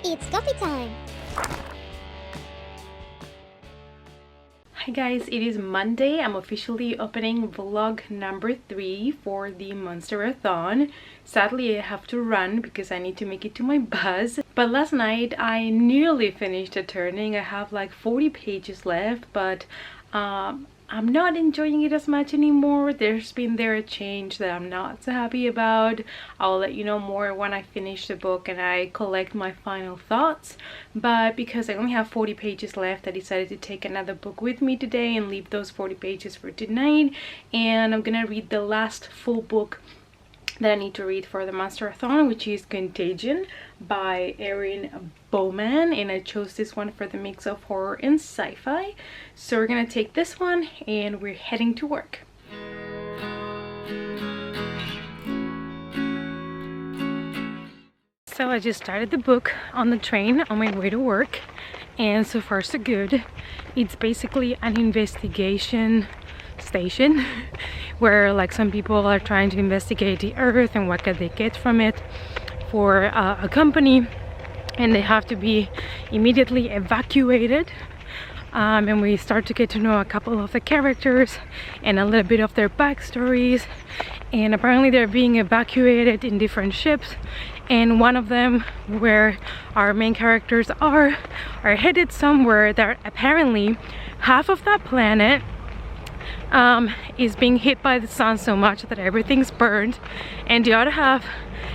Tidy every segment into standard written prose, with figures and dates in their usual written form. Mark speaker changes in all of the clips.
Speaker 1: It's coffee time!
Speaker 2: Hi guys, it is Monday. I'm officially opening vlog number 3 for the Monster-A-Thon. Sadly, I have to run because I need to make it to my bus. But last night I nearly finished the turning. I have like 40 pages left, but I'm not enjoying it as much anymore. There's been a change that I'm not so happy about. I'll let you know more when I finish the book and I collect my final thoughts. But because I only have 40 pages left, I decided to take another book with me today and leave those 40 pages for tonight. And I'm gonna read the last full book that I need to read for the Monster-A-Thon, which is Contagion by Erin Bowman, and I chose this one for the mix of horror and sci-fi. So we're gonna take this one and we're heading to work. So I just started the book on the train on my way to work, and so far so good. It's basically an investigation station where like some people are trying to investigate the earth and what can they get from it for a company, and they have to be immediately evacuated. And we start to get to know a couple of the characters and a little bit of their backstories, and apparently they're being evacuated in different ships, and one of them, where our main characters are headed somewhere that apparently half of that planet is being hit by the sun so much that everything's burned, and the other half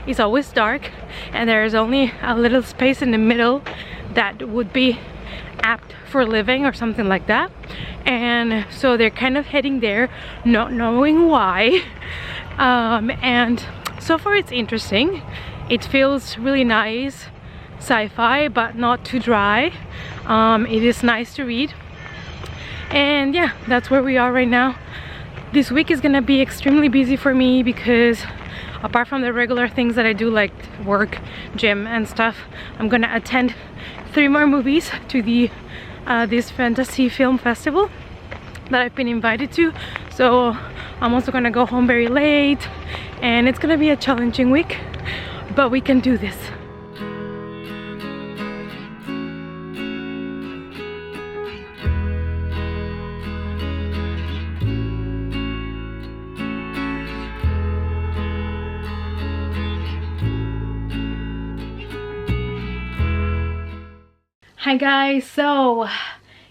Speaker 2: is always dark, and there is only a little space in the middle that would be apt for living or something like that. And so they're kind of heading there, not knowing why. And so far it's interesting. It feels really nice sci-fi, but not too dry. It is nice to read. And yeah, that's where we are right now. This week is gonna be extremely busy for me because apart from the regular things that I do like work, gym and stuff, I'm gonna attend 3 more movies to the this fantasy film festival that I've been invited to. So I'm also gonna go home very late, and it's gonna be a challenging week, but we can do this. Hi guys, so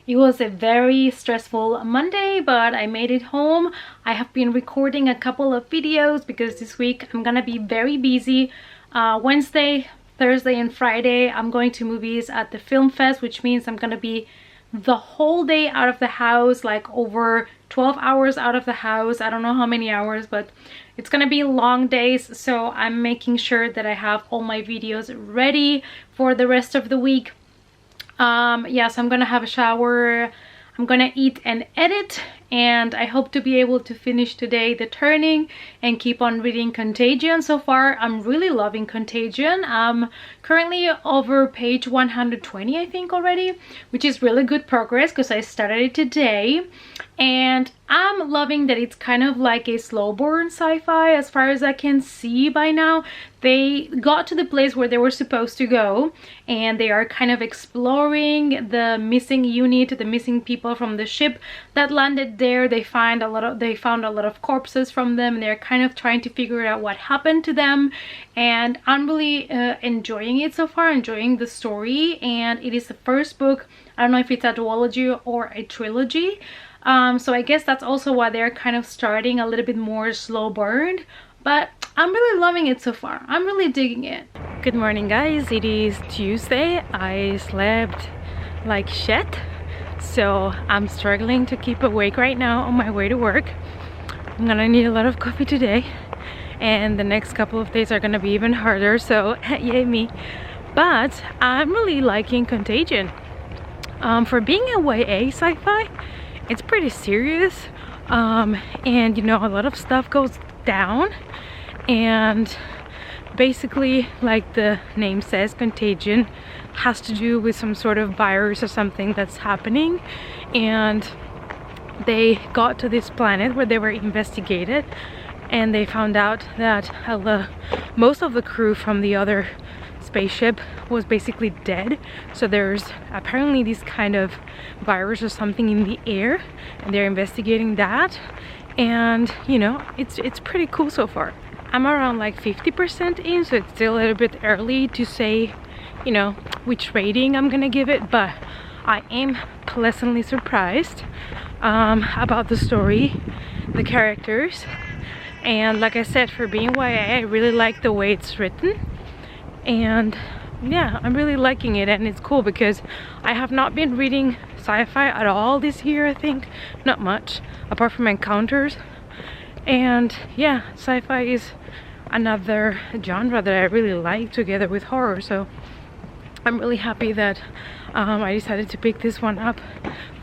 Speaker 2: it was a very stressful Monday, but I made it home. I have been recording a couple of videos because this week I'm gonna be very busy. Wednesday, Thursday and Friday I'm going to movies at the film fest, which means I'm gonna be the whole day out of the house, like over 12 hours out of the house. I don't know how many hours, but it's gonna be long days, so I'm making sure that I have all my videos ready for the rest of the week. Yes, I'm gonna have a shower, I'm gonna eat and edit, and I hope to be able to finish today the turning and keep on reading Contagion. So far I'm really loving Contagion. I'm currently over page 120 I think already, which is really good progress because I started it today, and I'm loving that it's kind of like a slow burn sci-fi as far as I can see by now. They got to the place where they were supposed to go, and they are kind of exploring the missing unit, the missing people from the ship that landed there. They found a lot of corpses from them, and they're kind of trying to figure out what happened to them. And I'm really enjoying it so far, enjoying the story. And it is the first book. I don't know if it's a duology or a trilogy. So I guess that's also why they're kind of starting a little bit more slow burned, but I'm really loving it so far. I'm really digging it. Good morning guys, it is Tuesday. I slept like shit, so I'm struggling to keep awake right now on my way to work. I'm gonna need a lot of coffee today, and the next couple of days are gonna be even harder, so yay me. But I'm really liking Contagion. For being a YA sci-fi, it's pretty serious, and you know, a lot of stuff goes down, and basically, like the name says, Contagion has to do with some sort of virus or something that's happening, and they got to this planet where they were investigated, and they found out that most of the crew from the other spaceship was basically dead. So there's apparently this kind of virus or something in the air, and they're investigating that. And you know, it's pretty cool so far. I'm around like 50% in, so it's still a little bit early to say, you know, which rating I'm gonna give it, but I am pleasantly surprised about the story, the characters, and like I said, for being YA, I really like the way it's written. And yeah, I'm really liking it, and it's cool because I have not been reading sci-fi at all this year. I think not much, apart from Encounters. And yeah, sci-fi is another genre that I really like together with horror, so I'm really happy that I decided to pick this one up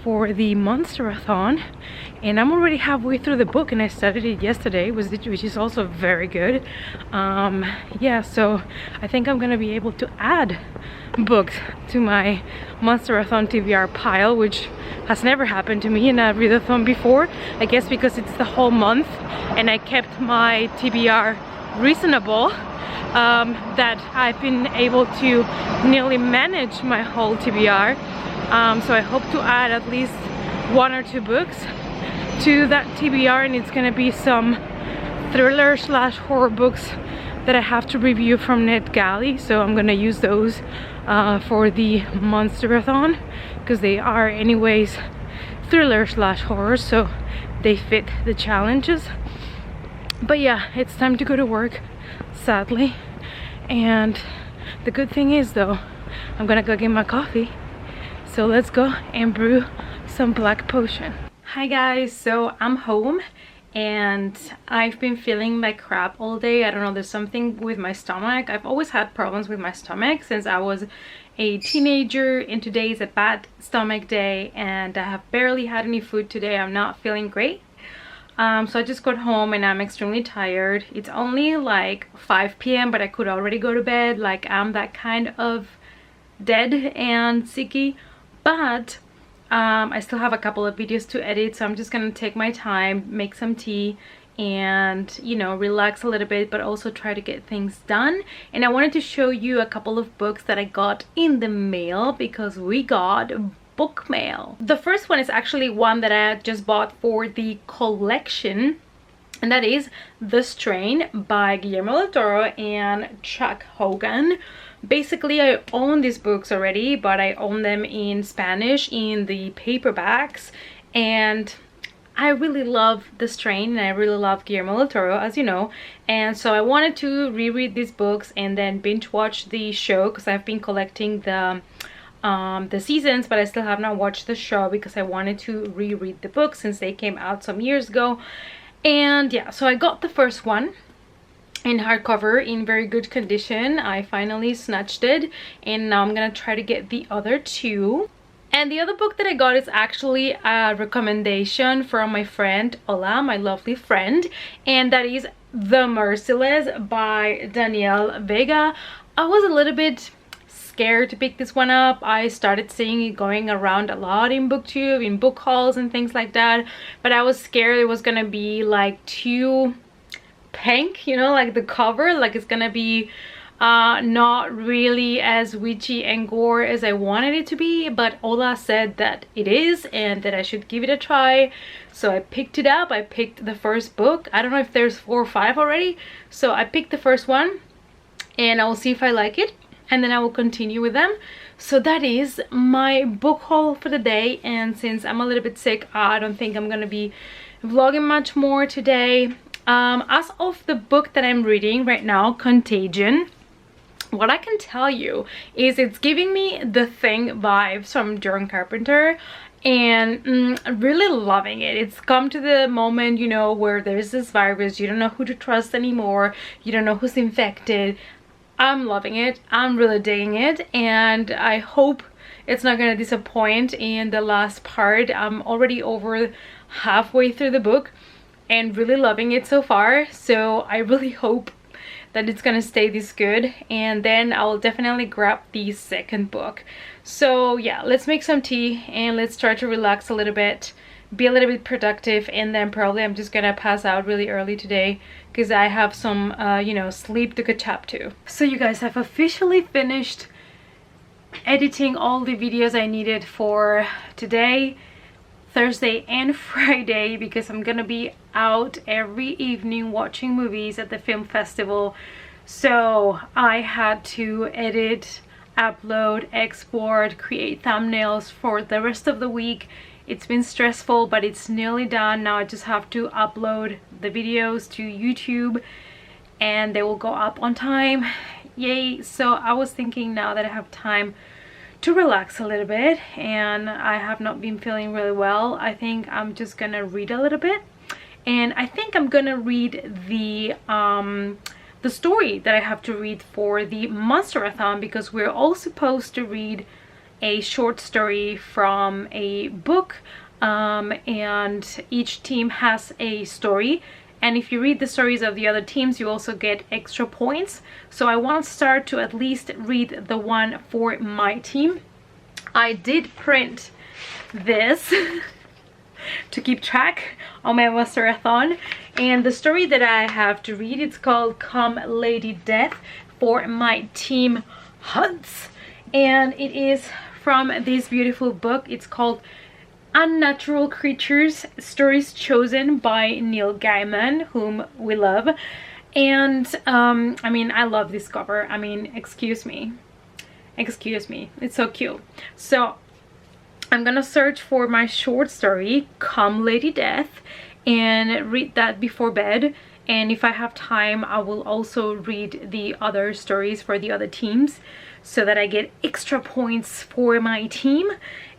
Speaker 2: for the Monster-A-Thon. And I'm already halfway through the book, and I started it yesterday, which is also very good. Yeah, so I think I'm gonna be able to add books to my Monster-A-Thon TBR pile, which has never happened to me in a readathon before. I guess because it's the whole month and I kept my TBR reasonable, that I've been able to nearly manage my whole TBR. So I hope to add at least 1 or 2 books to that TBR, and it's gonna be some thriller / horror books that I have to review from NetGalley. So I'm gonna use those for the Monster-A-Thon, because they are anyways thriller / horror, so they fit the challenges. But yeah, it's time to go to work, sadly. And the good thing is though, I'm gonna go get my coffee. So let's go and brew some black potion. Hi guys, so I'm home and I've been feeling like crap all day. I don't know, there's something with my stomach. I've always had problems with my stomach since I was a teenager, and today is a bad stomach day and I have barely had any food today. I'm not feeling great. So I just got home and I'm extremely tired. It's only like 5 p.m. but I could already go to bed. Like, I'm that kind of dead and sicky. But I still have a couple of videos to edit, so I'm just gonna take my time, make some tea, and you know, relax a little bit, but also try to get things done. And I wanted to show you a couple of books that I got in the mail, because we got book mail. The first one is actually one that I just bought for the collection, and that is The Strain by Guillermo del Toro and Chuck Hogan. Basically, I own these books already, but I own them in Spanish in the paperbacks, and I really love The Strain and I really love Guillermo del Toro, as you know, and so I wanted to reread these books and then binge watch the show, because I've been collecting the seasons, but I still have not watched the show because I wanted to reread the books since they came out some years ago. And yeah, so I got the first one in hardcover in very good condition. I finally snatched it, and now I'm gonna try to get the other 2. And the other book that I got is actually a recommendation from my friend Ola, my lovely friend, and that is The Merciless by Danielle Vega. I was a little bit scared to pick this one up. I started seeing it going around a lot in booktube, in book hauls and things like that, but I was scared it was gonna be like too pink, you know, like the cover, like it's gonna be not really as witchy and gore as I wanted it to be. But Ola said that it is, and that I should give it a try, so I picked it up. I picked the first book. I don't know if there's 4 or 5 already, so I picked the first one and I will see if I like it, and then I will continue with them. So that is my book haul for the day, and since I'm a little bit sick, I don't think I'm gonna be vlogging much more today. As of the book that I'm reading right now, Contagion, what I can tell you is it's giving me The Thing vibes from John Carpenter, and really loving it. It's come to the moment, you know, where there's this virus, you don't know who to trust anymore, you don't know who's infected. I'm loving it. I'm really digging it, and I hope it's not gonna disappoint in the last part. I'm already over halfway through the book and really loving it so far, so I really hope that it's gonna stay this good, and then I'll definitely grab the second book. So yeah, let's make some tea and let's try to relax a little bit be a little bit productive, and then probably I'm just gonna pass out really early today because I have some you know, sleep to catch up to. So you guys, I've officially finished editing all the videos I needed for today, Thursday and Friday, because I'm gonna be out every evening watching movies at the film festival. So I had to edit, upload, export, create thumbnails for the rest of the week. It's been stressful, but it's nearly done. Now I just have to upload the videos to YouTube and they will go up on time. Yay. So I was thinking, now that I have time to relax a little bit and I have not been feeling really well, I think I'm just gonna read a little bit. And I think I'm gonna read the story that I have to read for the Monster-A-Thon, because we're all supposed to read a short story from a book, and each team has a story, and if you read the stories of the other teams you also get extra points. So I want to start to at least read the one for my team. I did print this to keep track on my Monster-A-Thon, and the story that I have to read, it's called Come Lady Death for my team Hunts, and it is from this beautiful book. It's called Unnatural Creatures, Stories Chosen by Neil Gaiman, whom we love. And I mean, I love this cover. I mean, excuse me, it's so cute. So I'm gonna search for my short story, Come Lady Death, and read that before bed. And if I have time, I will also read the other stories for the other teams so that I get extra points for my team.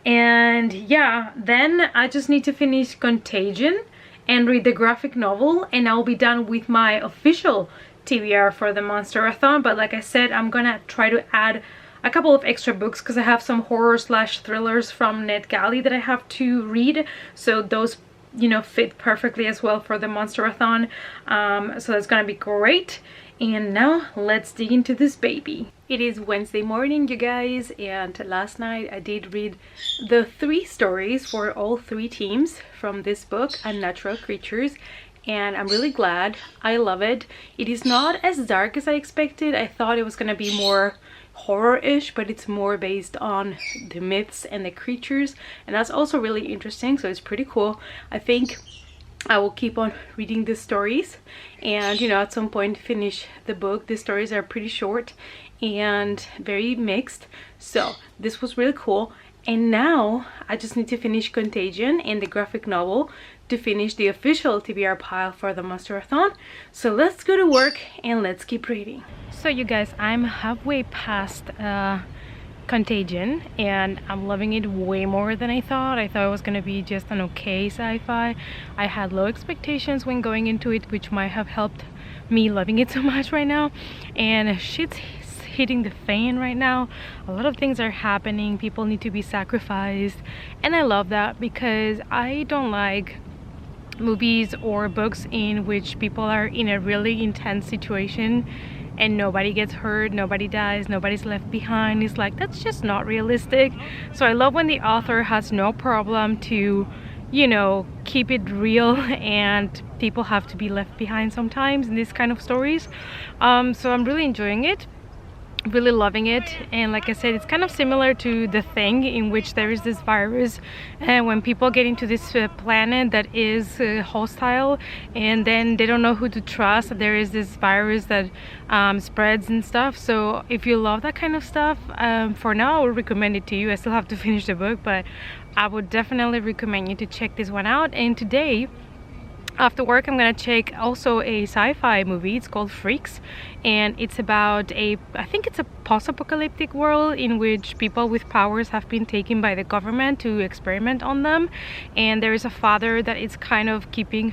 Speaker 2: And yeah, then I just need to finish Contagion and read the graphic novel, and I'll be done with my official TBR for the Monster-A-Thon. But like I said, I'm gonna try to add a couple of extra books because I have some horror/thrillers from NetGalley that I have to read, so those, you know, fit perfectly as well for the Monster-A-Thon. So that's gonna be great. And now let's dig into this baby. It is Wednesday morning, you guys, and last night I did read the 3 stories for all 3 teams from this book, Unnatural Creatures, and I'm really glad. I love it. It is not as dark as I expected. I thought it was gonna be more horror-ish, but it's more based on the myths and the creatures, and that's also really interesting, so it's pretty cool. I think I will keep on reading the stories and, you know, at some point finish the book. The stories are pretty short and very mixed, so this was really cool. And now I just need to finish Contagion and the graphic novel to finish the official TBR pile for the Monster-A-Thon. So let's go to work and let's keep reading. So you guys, I'm halfway past Contagion and I'm loving it way more than I thought. I thought it was gonna be just an okay sci-fi. I had low expectations when going into it, which might have helped me loving it so much right now. And shit's hitting the fan right now. A lot of things are happening. People need to be sacrificed, and I love that because I don't like movies or books in which people are in a really intense situation and nobody gets hurt, nobody dies, nobody's left behind. It's like, that's just not realistic. So I love when the author has no problem to, you know, keep it real and people have to be left behind sometimes in these kind of stories. So I'm really enjoying it, really loving it. And like I said, it's kind of similar to The Thing, in which there is this virus, and when people get into this planet that is hostile, and then they don't know who to trust, there is this virus that spreads and stuff. So if you love that kind of stuff, for now I would recommend it to you. I still have to finish the book, but I would definitely recommend you to check this one out. And today after work I'm gonna check also a sci-fi movie. It's called Freaks, and it's about I think it's a post-apocalyptic world in which people with powers have been taken by the government to experiment on them, and there is a father that is kind of keeping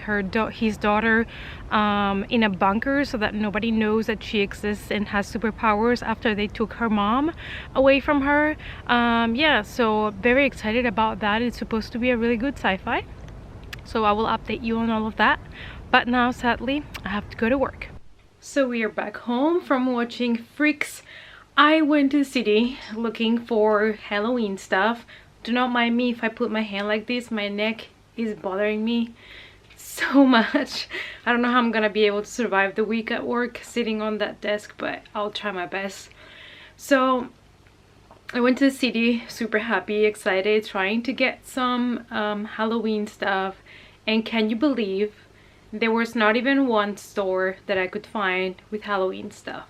Speaker 2: his daughter in a bunker so that nobody knows that she exists and has superpowers after they took her mom away from her. Yeah, so very excited about that. It's supposed to be a really good sci-fi, so I will update you on all of that. But now sadly I have to go to work. So we are back home from watching Freaks. I went to the city looking for Halloween stuff. Do not mind me if I put my hand like this. My neck is bothering me so much. I don't know how I'm gonna be able to survive the week at work sitting on that desk, but I'll try my best. So I went to the city, super happy, excited, trying to get some Halloween stuff, and can you believe there was not even one store that I could find with Halloween stuff.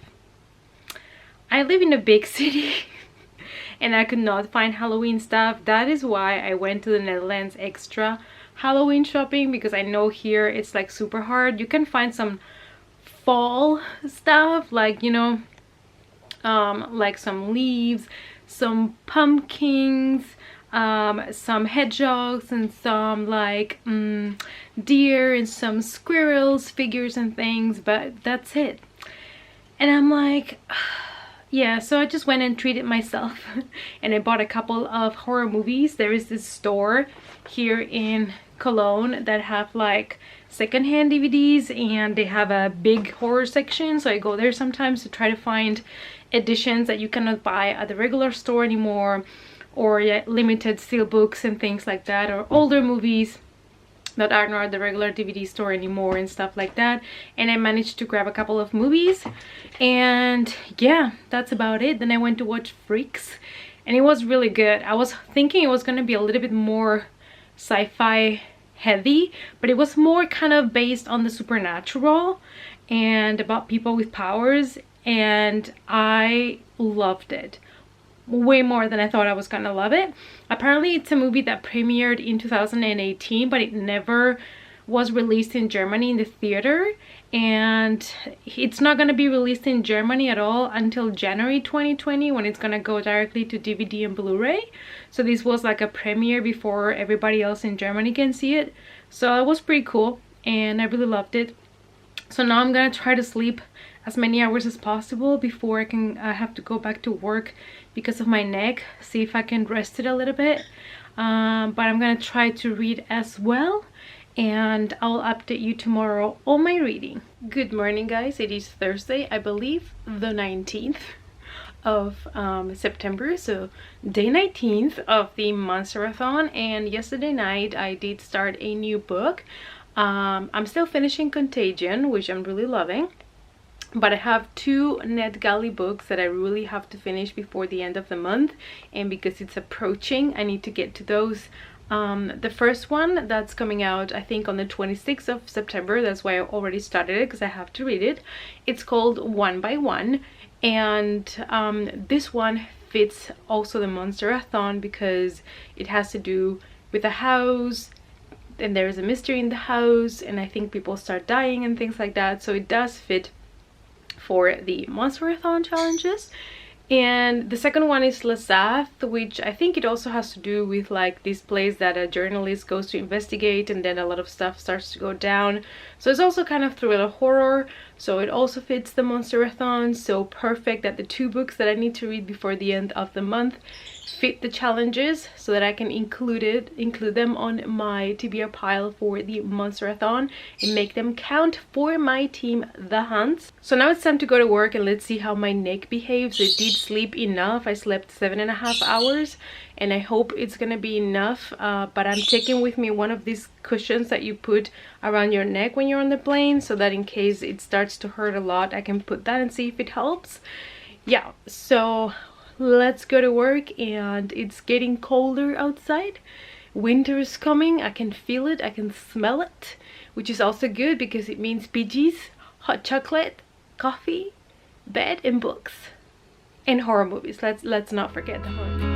Speaker 2: I live in a big city and I could not find Halloween stuff. That is why I went to the Netherlands extra Halloween shopping, because I know here it's like super hard. You can find some fall stuff, like, you know, like some leaves, some pumpkins, some hedgehogs, and some like deer and some squirrels figures and things, but that's it. And I'm like, yeah, so I just went and treated myself and I bought a couple of horror movies. There is this store here in Cologne that have like secondhand DVDs, and they have a big horror section, so I go there sometimes to try to find editions that you cannot buy at the regular store anymore, or limited steel books and things like that, or older movies that are not at the regular DVD store anymore and stuff like that. And I managed to grab a couple of movies, and yeah, that's about it. Then I went to watch Freaks, and it was really good. I was thinking it was going to be a little bit more sci-fi heavy, but it was more kind of based on the supernatural and about people with powers, and I loved it way more than I thought I was gonna love it. Apparently it's a movie that premiered in 2018, but it never was released in Germany in the theater, and it's not gonna be released in Germany at all until January 2020, when it's gonna go directly to DVD and Blu-ray. So this was like a premiere before everybody else in Germany can see it. So it was pretty cool and I really loved it. So now I'm gonna try to sleep as many hours as possible before I have to go back to work because of my neck. See if I can rest it a little bit. But I'm gonna try to read as well, and I'll update you tomorrow on my reading. Good morning, guys. It is Thursday, I believe the 19th of September, so day 19th of the Monster-A-Thon. And yesterday night I did start a new book. I'm still finishing Contagion, which I'm really loving, but I have two NetGalley books that I really have to finish before the end of the month, and because it's approaching, I need to get to those. The first one that's coming out, I think, on the 26th of September. That's why I already started it, because I have to read it. It's called One by One, and this one fits also the Monster-A-Thon because it has to do with a house, and there is a mystery in the house, and I think people start dying and things like that. So it does fit for the Monster-A-Thon challenges. And the second one is Lazath, which I think it also has to do with like this place that a journalist goes to investigate, and then a lot of stuff starts to go down. So it's also kind of thriller horror, so it also fits the Monster-A-Thon. So perfect that the two books that I need to read before the end of the month fit the challenges, so that I can include them on my TBR pile for the Monster-A-Thon and make them count for my team, the Hunts. So now it's time to go to work, and let's see how my neck behaves. I did sleep enough. I slept 7.5 hours, and I hope it's gonna be enough. But I'm taking with me one of these cushions that you put around your neck when you're on the plane, so that in case it starts to hurt a lot, I can put that and see if it helps. Yeah, so let's go to work. And it's getting colder outside. Winter is coming. I can feel it, I can smell it, which is also good because it means PGs, hot chocolate, coffee, bed, and books, and horror movies. Let's not forget the horror movies.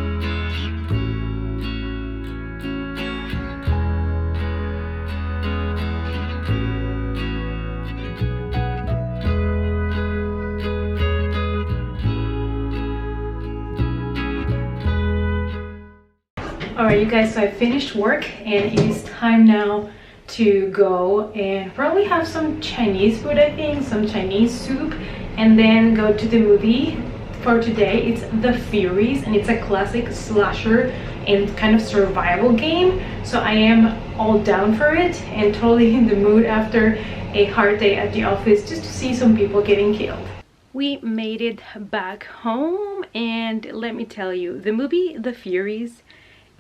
Speaker 2: Alright, you guys, so I finished work and it is time now to go and probably have some Chinese food, I think, some Chinese soup, and then go to the movie for today. It's The Furies, and it's a classic slasher and kind of survival game, so I am all down for it and totally in the mood after a hard day at the office just to see some people getting killed. We made it back home, and let me tell you, the movie The Furies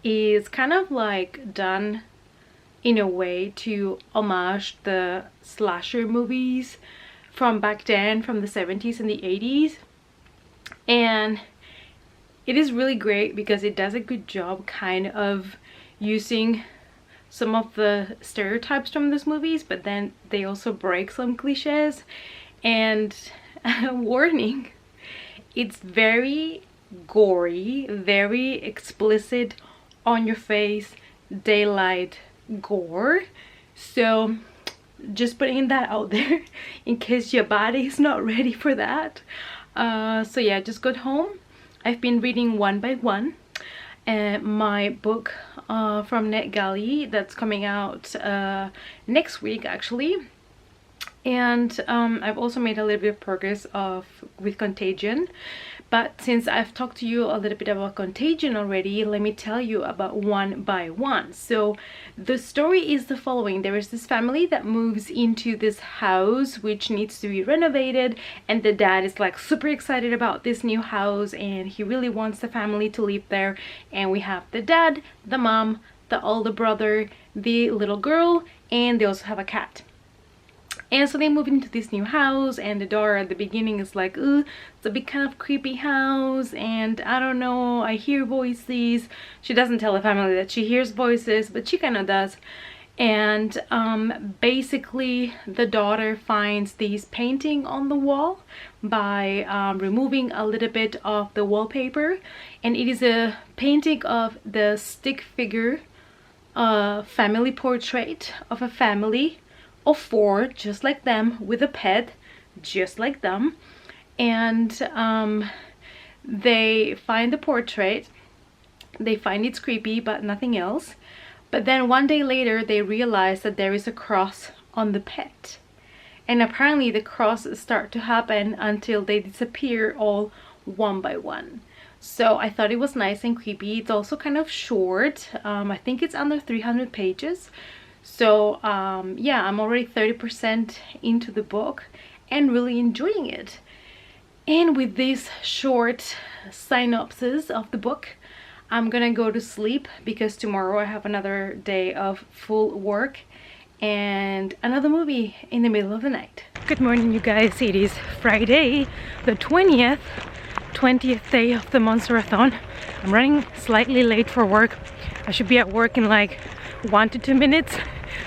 Speaker 2: is kind of like done in a way to homage the slasher movies from back then, from the 70s and the 80s. And it is really great because it does a good job kind of using some of the stereotypes from those movies, but then they also break some cliches. And warning, it's very gory, very explicit, on your face, daylight gore. So just putting that out there in case your body is not ready for that. So yeah, just got home. I've been reading one by one my book from NetGalley that's coming out next week actually. And I've also made a little bit of progress with Contagion. But since I've talked to you a little bit about Contagion already, let me tell you about One by One. So the story is the following. There is this family that moves into this house which needs to be renovated, and the dad is like super excited about this new house and he really wants the family to live there. And we have the dad, the mom, the older brother, the little girl, and they also have a cat. And so they move into this new house, and the daughter at the beginning is like, ooh, it's a big kind of creepy house, and I don't know, I hear voices. She doesn't tell the family that she hears voices, but she kind of does. And basically the daughter finds this painting on the wall by removing a little bit of the wallpaper, and it is a painting of the stick figure family portrait of a family of 4, just like them, with a pet, just like them. And they find the portrait, they find it's creepy but nothing else. But then one day later they realize that there is a cross on the pet, and apparently the crosses start to happen until they disappear all one by one. So I thought it was nice and creepy. It's also kind of short. I think it's under 300 pages. So yeah, I'm already 30% into the book and really enjoying it. And with this short synopsis of the book, I'm gonna go to sleep because tomorrow I have another day of full work and another movie in the middle of the night. Good morning, you guys. It is Friday the 20th day of the Monster-A-Thon. I'm running slightly late for work. I should be at work in like 1 to 2 minutes,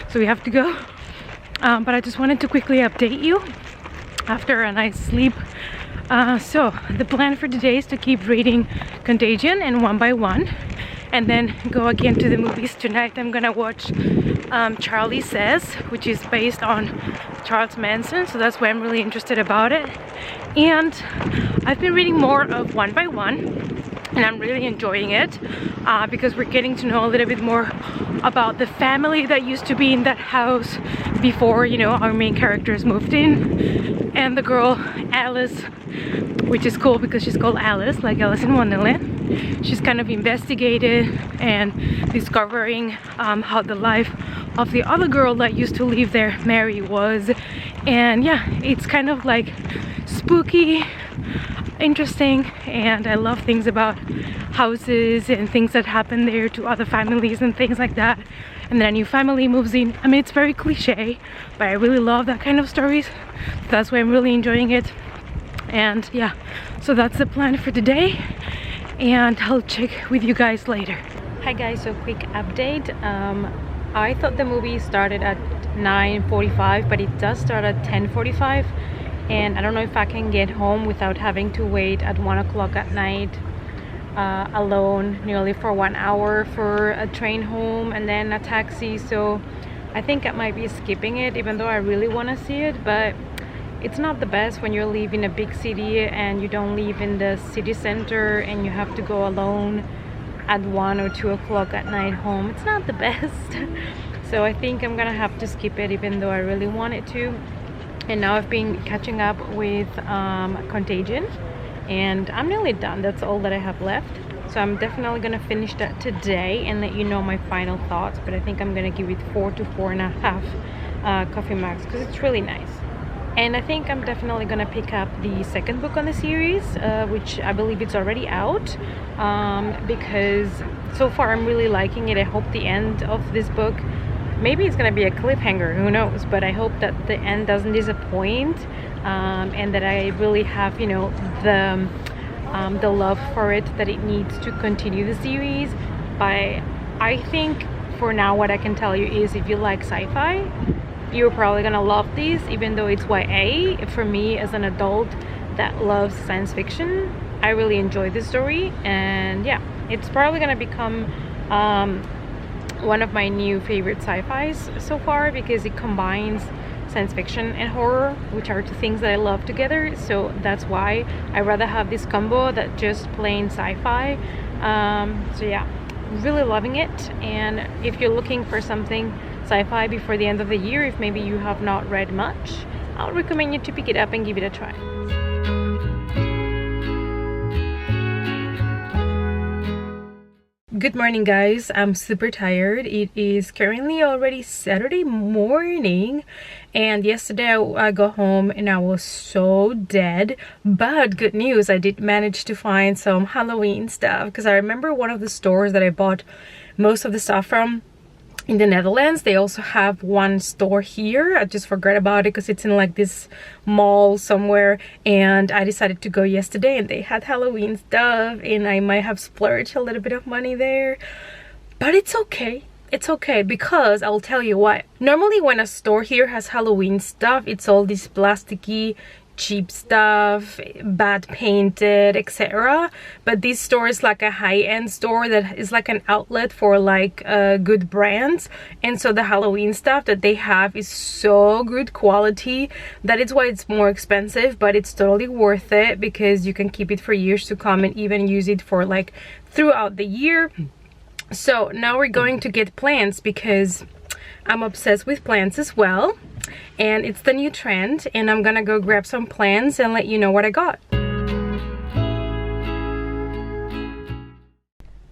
Speaker 2: so we have to go. But I just wanted to quickly update you after a nice sleep. So the plan for today is to keep reading Contagion and One by One, and then go again to the movies. Tonight I'm gonna watch Charlie Says, which is based on Charles Manson, so that's why I'm really interested about it. And I've been reading more of One by One, and I'm really enjoying it because we're getting to know a little bit more about the family that used to be in that house before, you know, our main characters moved in. And the girl Alice, which is cool because she's called Alice, like Alice in Wonderland. She's kind of investigated and discovering how the life of the other girl that used to live there, Mary, was. And yeah, it's kind of like spooky, interesting, and I love things about houses and things that happen there to other families and things like that. And then a new family moves in. I mean, it's very cliche, but I really love that kind of stories. That's why I'm really enjoying it. And yeah, so that's the plan for today, and I'll check with you guys later. Hi guys, so quick update. I thought the movie started at 9:45, but it does start at 10:45, and I don't know if I can get home without having to wait at 1 o'clock at night alone nearly for 1 hour for a train home and then a taxi. So I think I might be skipping it, even though I really want to see it. But it's not the best when you live in a big city and you don't live in the city center and you have to go alone at 1 or 2 o'clock at night home. It's not the best. So I think I'm gonna have to skip it, even though I really wanted to. And now I've been catching up with Contagion, and I'm nearly done. That's all that I have left. So I'm definitely gonna finish that today and let you know my final thoughts. But I think I'm gonna give it 4 to 4.5 coffee mugs because it's really nice. And I think I'm definitely gonna pick up the second book on the series, which I believe it's already out, because so far I'm really liking it. I hope the end of this book maybe it's gonna be a cliffhanger, who knows, but I hope that the end doesn't disappoint, and that I really have, you know, the love for it that it needs to continue the series. But I think for now what I can tell you is, if you like sci-fi, you're probably gonna love this, even though it's YA. For me as an adult that loves science fiction, I really enjoyed this story, and yeah, it's probably gonna become one of my new favorite sci-fis so far, because it combines science fiction and horror, which are two things that I love together. So that's why I rather have this combo than just plain sci-fi. So yeah, really loving it. And if you're looking for something sci-fi before the end of the year, if maybe you have not read much, I'll recommend you to pick it up and give it a try. Good morning, guys. I'm super tired. It is currently already Saturday morning, and yesterday I got home and I was so dead. But good news, I did manage to find some Halloween stuff, because I remember one of the stores that I bought most of the stuff from in the Netherlands, they also have one store here. I just forgot about it because it's in like this mall somewhere, and I decided to go yesterday and they had Halloween stuff, and I might have splurged a little bit of money there, but it's okay. It's okay, because I'll tell you what, normally when a store here has Halloween stuff, it's all this plasticky cheap stuff, bad painted, etc. But this store is like a high-end store that is like an outlet for like good brands, and so the Halloween stuff that they have is so good quality that is why it's more expensive, but it's totally worth it because you can keep it for years to come and even use it for like throughout the year. So now we're going to get plants because I'm obsessed with plants as well, and it's the new trend, and I'm gonna go grab some plants and let you know what I got.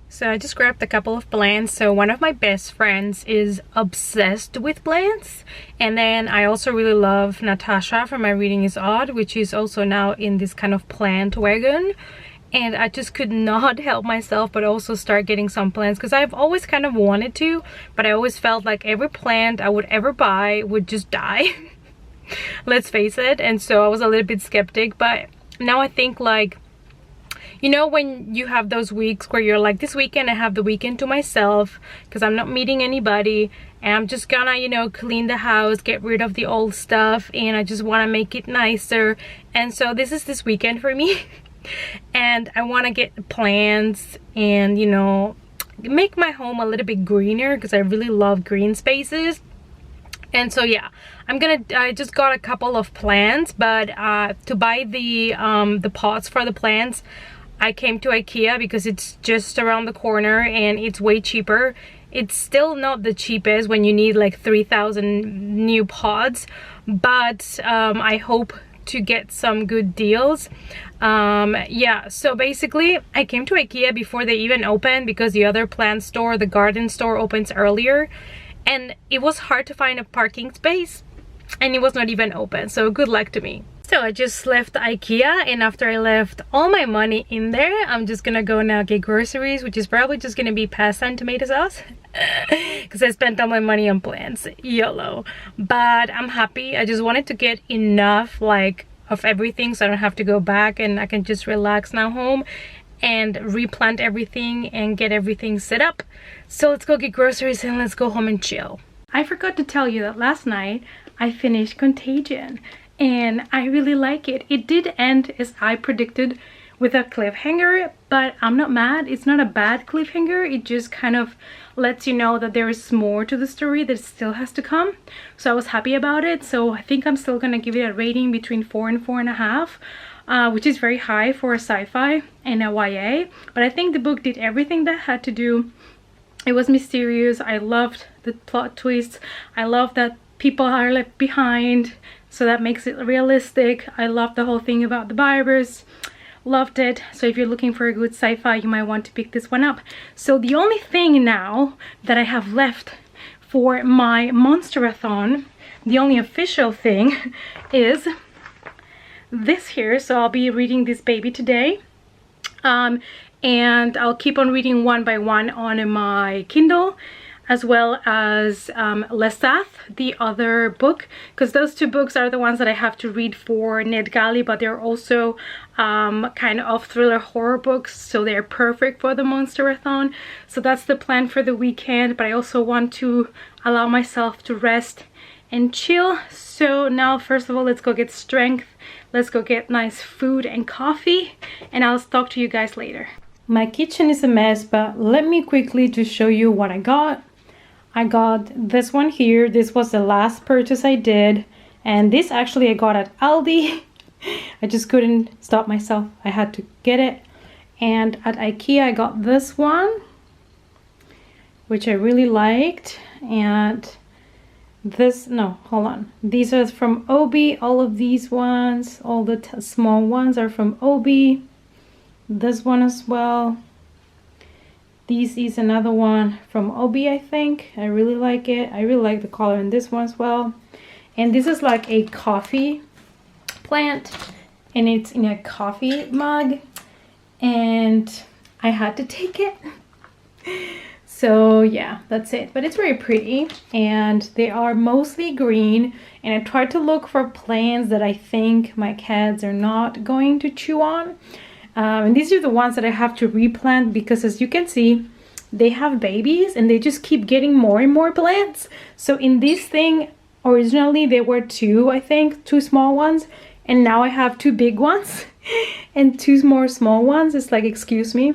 Speaker 2: So I just grabbed a couple of plants. So one of my best friends is obsessed with plants, and then I also really love Natasha from My Reading is Odd, which is also now in this kind of plant wagon. And I just could not help myself but also start getting some plants, because I've always kind of wanted to, but I always felt like every plant I would ever buy would just die. Let's face it. And so I was a little bit skeptic, but now I think, like, you know, when you have those weeks where you're like, this weekend I have the weekend to myself because I'm not meeting anybody, and I'm just gonna, you know, clean the house, get rid of the old stuff, and I just want to make it nicer. And so this is this weekend for me. And I want to get plants and, you know, make my home a little bit greener, because I really love green spaces. And so yeah, I just got a couple of plants, but to buy the pots for the plants, I came to IKEA because it's just around the corner and it's way cheaper. It's still not the cheapest when you need like 3,000 new pots, but I hope to get some good deals. Yeah, so basically I came to IKEA before they even opened, because the other plant store, the garden store, opens earlier, and it was hard to find a parking space, and it was not even open, so good luck to me. So I just left IKEA, and after I left all my money in there, I'm just gonna go now get groceries, which is probably just gonna be pasta and tomato sauce because I spent all my money on plants. YOLO. But I'm happy. I just wanted to get enough, like, of everything, so I don't have to go back, and I can just relax now home and replant everything and get everything set up. So let's go get groceries and let's go home and chill. I forgot to tell you that last night I finished Contagion, and I really like it. It did end as I predicted, with a cliffhanger, but I'm not mad. It's not a bad cliffhanger. It just kind of lets you know that there is more to the story that still has to come. So I was happy about it. So I think I'm still gonna give it a rating between 4 and 4.5, which is very high for a sci-fi and a YA. But I think the book did everything that it had to do. It was mysterious. I loved the plot twists. I love that people are left behind, so that makes it realistic. I love the whole thing about the virus. Loved it. So if you're looking for a good sci-fi, you might want to pick this one up. So the only thing now that I have left for my Monster-A-Thon, the only official thing, is this here. So I'll be reading this baby today, and I'll keep on reading one by one on my Kindle. as well as Lestat, the other book, because those two books are the ones that I have to read for NetGalley, but they're also kind of thriller horror books, so they're perfect for the Monster-A-Thon. So that's the plan for the weekend, but I also want to allow myself to rest and chill. So now, first of all, let's go get strength, let's go get nice food and coffee, and I'll talk to you guys later. My kitchen is a mess, but let me quickly just show you what I got. I got this one here. This was the last purchase I did, and this actually I got at Aldi. I just couldn't stop myself, I had to get it. And at IKEA I got this one, which I really liked. And this, no, hold on, these are from Obi. All of these ones, all the small ones are from Obi. This one as well. This is another one from Obi, I think. I really like it. I really like the color in this one as well. And this is like a coffee plant, and it's in a coffee mug, and I had to take it. So yeah, that's it. But it's very pretty, and they are mostly green, and I tried to look for plants that I think my cats are not going to chew on. And these are the ones that I have to replant, because as you can see, they have babies and they just keep getting more and more plants. So in this thing, originally there were two, I think, two small ones, and now I have two big ones and two more small ones. It's like, excuse me.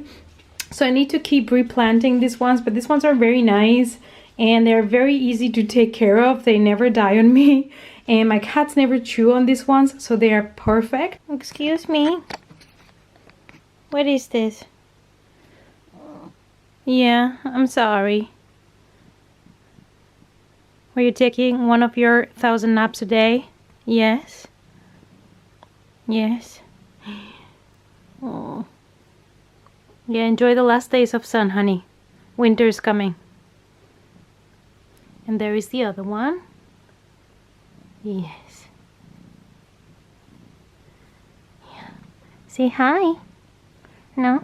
Speaker 2: So I need to keep replanting these ones, but these ones are very nice and they're very easy to take care of. They never die on me, and my cats never chew on these ones, so they are perfect. Excuse me. What is this? Yeah, I'm sorry. Were you taking one of your 1,000 naps a day? Yes. Yes. Oh. Yeah, enjoy the last days of sun, honey. Winter is coming. And there is the other one. Yes. Yeah. Say hi. No?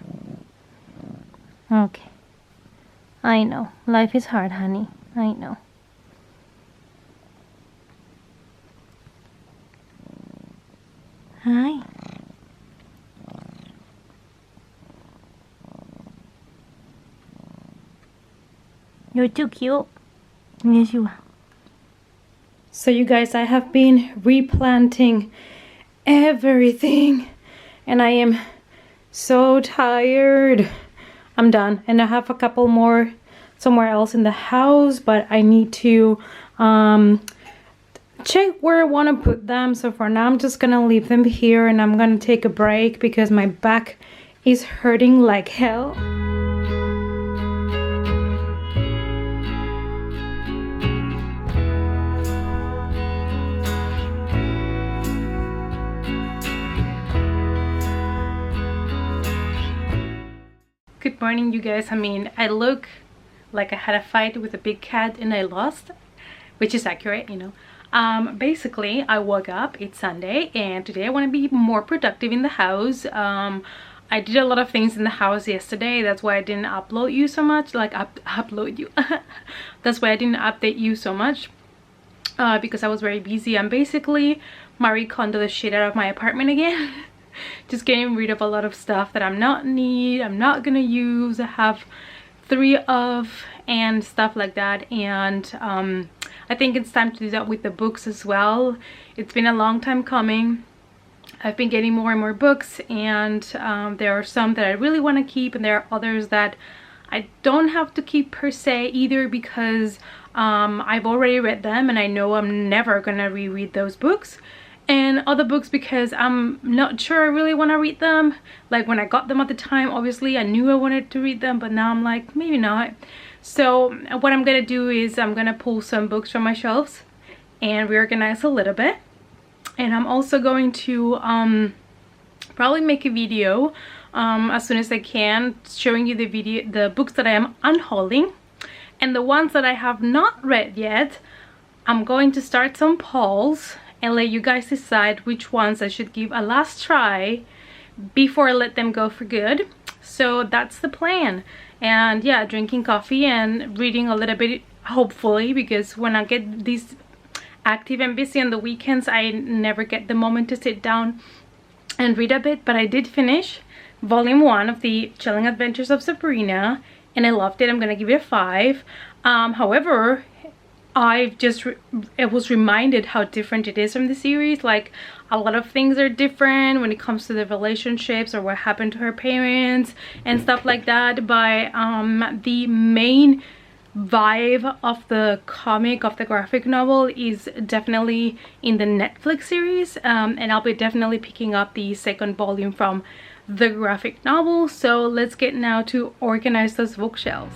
Speaker 2: Okay. I know. Life is hard, honey. I know. Hi. You're too cute. Yes, you are. So you guys, I have been replanting everything, and I am so tired. I'm done, and I have a couple more somewhere else in the house, but I need to check where I want to put them. So for now, I'm just gonna leave them here, and I'm gonna take a break because my back is hurting like hell. Good morning, you guys. I mean, I look like I had a fight with a big cat and I lost, which is accurate, you know. Basically, I woke up, it's Sunday, and today I want to be more productive in the house. I did a lot of things in the house yesterday. That's why I didn't upload you so much, like upload you. That's why I didn't update you so much, because I was very busy. I'm basically Marie Kondo the shit out of my apartment again. Just getting rid of a lot of stuff that I'm not gonna use. I have 3 of and stuff like that, and I think it's time to do that with the books as well. It's been a long time coming. I've been getting more and more books, and there are some that I really want to keep, and there are others that I don't have to keep per se either, because I've already read them and I know I'm never gonna reread those books. And other books because I'm not sure I really want to read them. Like when I got them at the time, obviously I knew I wanted to read them, but now I'm like, maybe not. So what I'm gonna do is I'm gonna pull some books from my shelves and reorganize a little bit. And I'm also going to probably make a video as soon as I can, showing you the books that I am unhauling, and the ones that I have not read yet. I'm going to start some polls and let you guys decide which ones I should give a last try before I let them go for good. So that's the plan. and yeah, drinking coffee and reading a little bit, hopefully, because when I get these active and busy on the weekends, I never get the moment to sit down and read a bit. But I did finish volume 1 of the Chilling Adventures of Sabrina, and I loved it. I'm gonna give it a 5. However, I was reminded how different it is from the series. Like, a lot of things are different when it comes to the relationships or what happened to her parents and stuff like that. But the main vibe of the comic, of the graphic novel, is definitely in the Netflix series, and I'll be definitely picking up the second volume from the graphic novel. So let's get now to organize those bookshelves.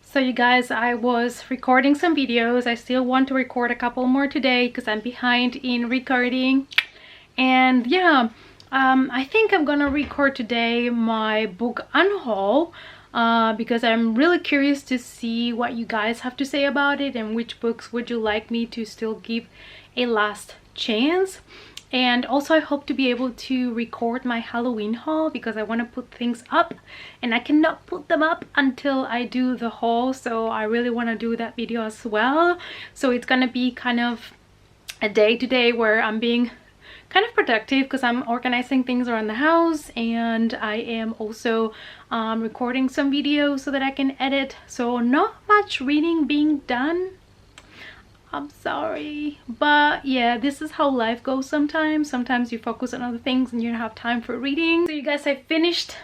Speaker 2: So you guys, I was recording some videos. I still want to record a couple more today because I'm behind in recording. And yeah, I think I'm gonna record today my book unhaul, because I'm really curious to see what you guys have to say about it and which books would you like me to still give a last chance. And also I hope to be able to record my Halloween haul because I want to put things up, and I cannot put them up until I do the haul, so I really want to do that video as well. So it's gonna be kind of a day today where I'm being kind of productive because I'm organizing things around the house, and I am also recording some videos so that I can edit. So not much reading being done, I'm sorry, but yeah, this is how life goes sometimes. Sometimes you focus on other things and you don't have time for reading. So you guys, I finished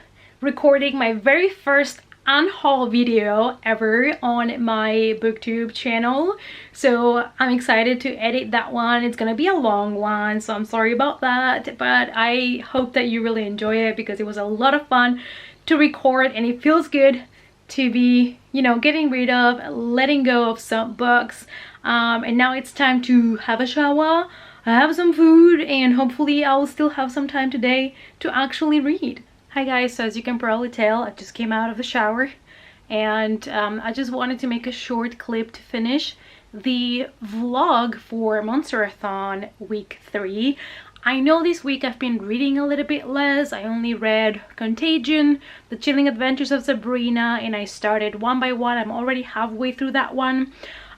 Speaker 2: recording my very first unhaul video ever on my booktube channel, so I'm excited to edit that one. It's gonna be a long one, so I'm sorry about that, but I hope that you really enjoy it because it was a lot of fun to record, and it feels good to be, you know, getting rid of, letting go of some books. And now it's time to have a shower, have some food, and hopefully I'll still have some time today to actually read. Hi guys, so as you can probably tell, I just came out of the shower, and I just wanted to make a short clip to finish the vlog for Monster-A-Thon week 3. I know this week I've been reading a little bit less. I only read Contagion, The Chilling Adventures of Sabrina, and I started one by one. I'm already halfway through that one.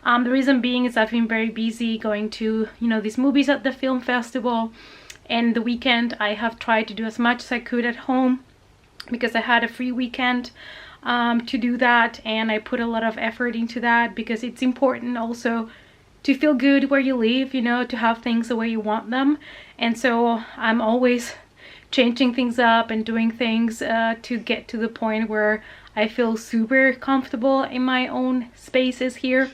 Speaker 2: The reason being is I've been very busy going to, you know, these movies at the film festival, and the weekend I have tried to do as much as I could at home because I had a free weekend to do that, and I put a lot of effort into that because it's important also to feel good where you live, you know, to have things the way you want them. And so I'm always changing things up and doing things to get to the point where I feel super comfortable in my own spaces here.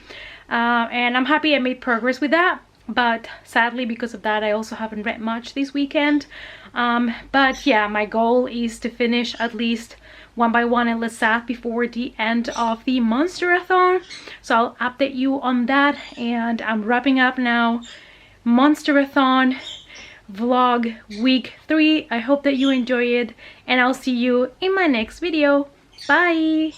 Speaker 2: And I'm happy I made progress with that, but sadly because of that I also haven't read much this weekend. But yeah, my goal is to finish at least one by one in Lestat before the end of the Monster-A-Thon, so I'll update you on that. And I'm wrapping up now Monster-A-Thon vlog week 3. I hope that you enjoy it, and I'll see you in my next video. Bye.